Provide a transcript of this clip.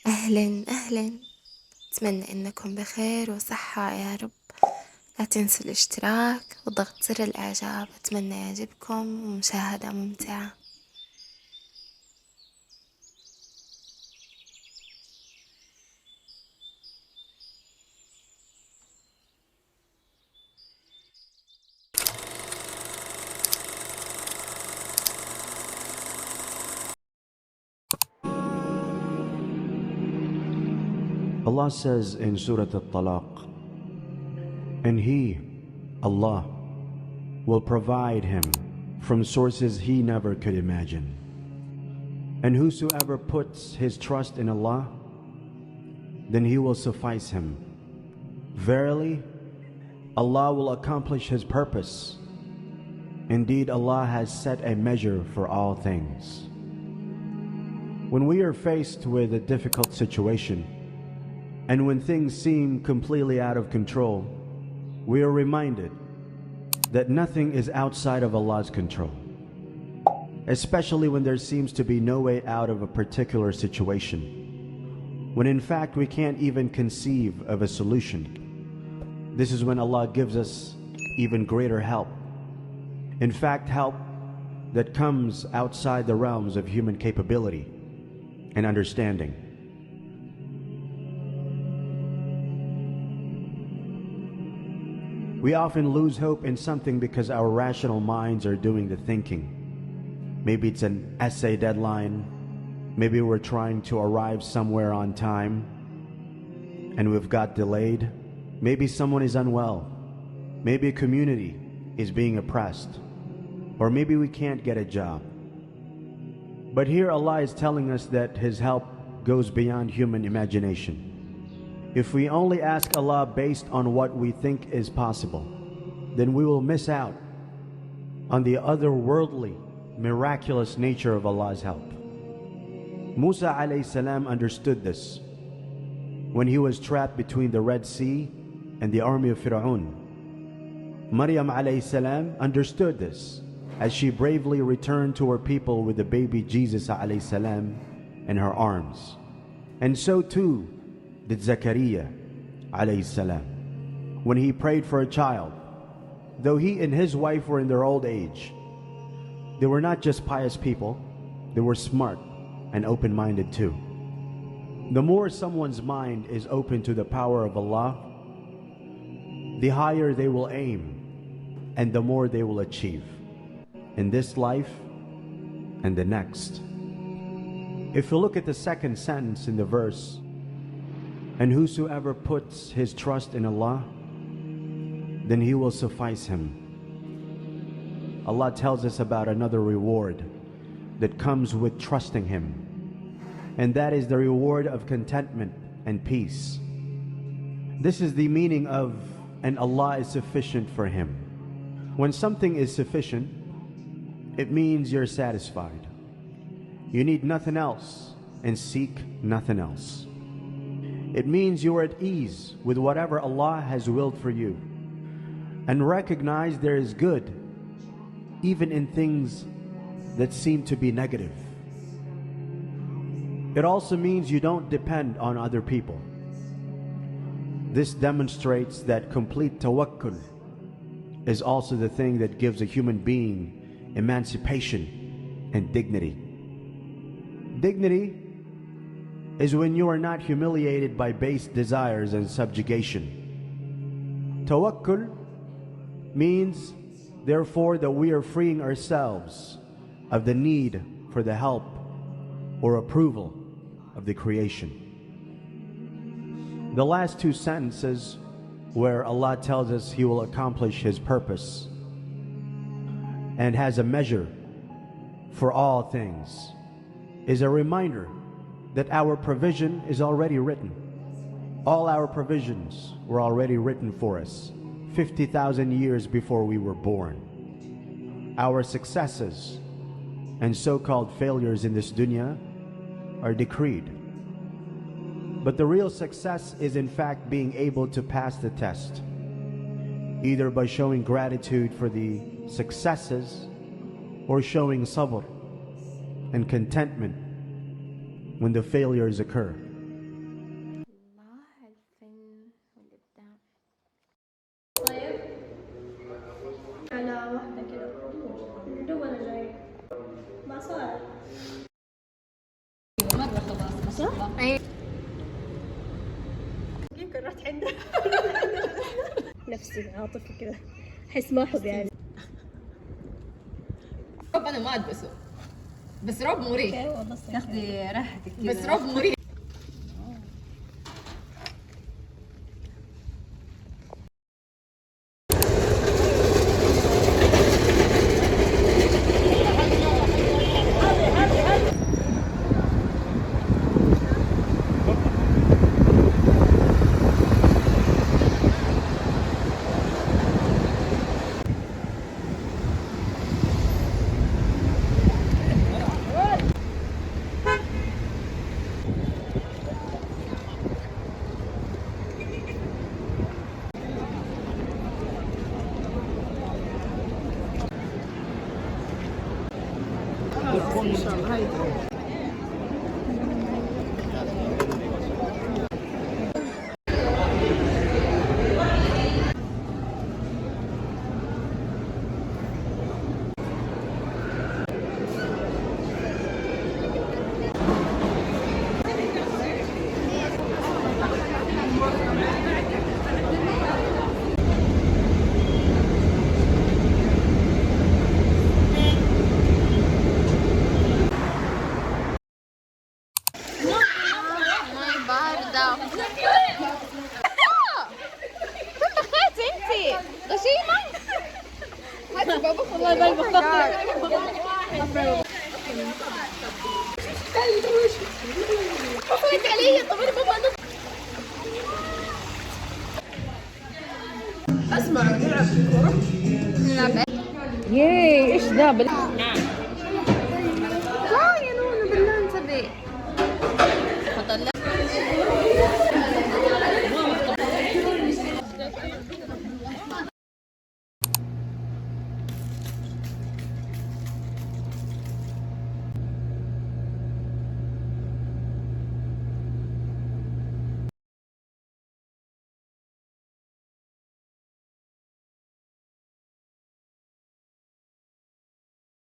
أهلا أهلا. أتمنى أنكم بخير وصحة يا رب. لا تنسوا الاشتراك وضغط زر الإعجاب. أتمنى يعجبكم ومشاهدة ممتعة. Allah says in Surah Al-Talaq, and He, Allah, will provide him from sources he never could imagine. And whosoever puts his trust in Allah, then He will suffice him. Verily, Allah will accomplish His purpose. Indeed, Allah has set a measure for all things. When we are faced with a difficult situation, and when things seem completely out of control, we are reminded that nothing is outside of Allah's control. Especially when there seems to be no way out of a particular situation. When in fact we can't even conceive of a solution. This is when Allah gives us even greater help. In fact, help that comes outside the realms of human capability and understanding. We often lose hope in something because our rational minds are doing the thinking. Maybe it's an essay deadline. Maybe we're trying to arrive somewhere on time and we've got delayed. Maybe someone is unwell. Maybe a community is being oppressed. Or maybe we can't get a job. But here Allah is telling us that His help goes beyond human imagination. If we only ask Allah based on what we think is possible, then we will miss out on the otherworldly, miraculous nature of Allah's help. Musa alayhi salam understood this when he was trapped between the Red Sea and the army of Fir'aun. Maryam alayhi salam understood this as she bravely returned to her people with the baby Jesus alayhi salam in her arms. And so too did Zakaria alayhi salam when he prayed for a child. Though he and his wife were in their old age, they were not just pious people, they were smart and open-minded too. The more someone's mind is open to the power of Allah, the higher they will aim and the more they will achieve in this life and the next. If you look at the second sentence in the verse, and whosoever puts his trust in Allah, then He will suffice him. Allah tells us about another reward that comes with trusting Him, and that is the reward of contentment and peace. This is the meaning of, and Allah is sufficient for him. When something is sufficient, it means you're satisfied. You need nothing else and seek nothing else. It means you're at ease with whatever Allah has willed for you, and recognize there is good even in things that seem to be negative. It also means you don't depend on other people. This demonstrates that complete tawakkul is also the thing that gives a human being emancipation and dignity. Dignity is when you are not humiliated by base desires and subjugation. Tawakkul means, therefore, that we are freeing ourselves of the need for the help or approval of the creation. The last two sentences where Allah tells us He will accomplish His purpose and has a measure for all things is a reminder that our provision is already written. All our provisions were already written for us 50,000 years before we were born. Our successes and so-called failures in this dunya are decreed. But the real success is in fact being able to pass the test, either by showing gratitude for the successes or showing sabr and contentment when the failures occur. صح؟ أي يمكن رحت عنده. نفسي عاطفي كذا، احس ما احب يعني. روب انا ما البسه، بس روب مريح. والله صحيح. تاخدي راحتك كذا، بس روب مريح. والله بالي بخطط. خفيت علي. طب انا بابا اسمع نلعب كورة. نلعب ياي ايش ذا لا يا نونو بالله انتبه.